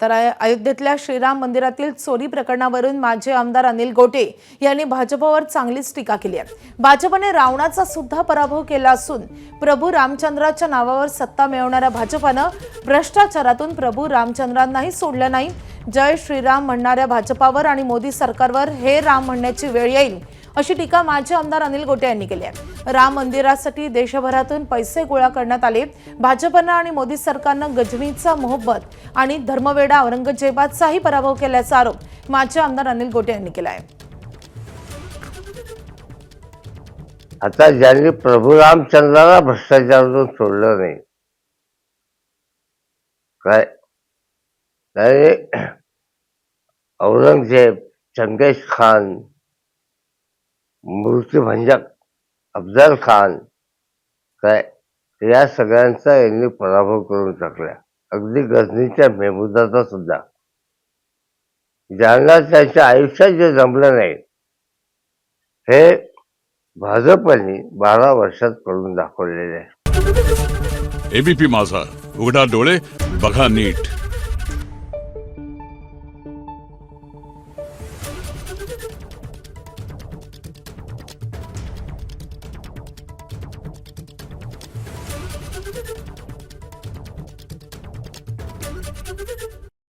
तर अयोध्येतल्या श्रीराम मंदिरातील चोरी प्रकरणावरून माजी आमदार अनिल गोटे यांनी भाजपवर चांगलीच टीका केली आहे। भाजपने रावणाचा सुद्धा पराभव केला असून प्रभू रामचंद्राच्या नावावर सत्ता मिळवणाऱ्या भाजपनं भ्रष्टाचारातून प्रभू रामचंद्रांनाही सोडलं नाही। जय श्रीराम म्हणणाऱ्या भाजपावर आणि मोदी सरकारवर हे राम म्हणण्याची वेळ येईल अशी टीका माजी आमदार अनिल गोटे यांनी केली आहे। राम मंदिरासाठी देशभरातून पैसे गोळा करण्यात आले। भाजपनं आणि मोदी सरकारनं गजनीचा मोहब्बत आणि धर्मवेडा औरंगजेबाचाही पराभव केल्याचा आरोप माजी आमदार अनिल गोटे यांनी केला आहे। आता ज्यांनी प्रभू रामचंद्राला भ्रष्टाचारातून सोडलं नाही काय औरंगजेब, चंगेज खान, मृत्यूभंजक अफजल खान काय या सगळ्यांचा यांनी पराभव करून टाकला। अगदी गजनीच्या मेहमूदाचा सुद्धा, ज्यांना त्यांच्या आयुष्यात जे जमलं नाही हे भाजपने 12 वर्षात करून दाखवलेले आहे। एबीपी माझा, उघडा डोळे बघा नीट।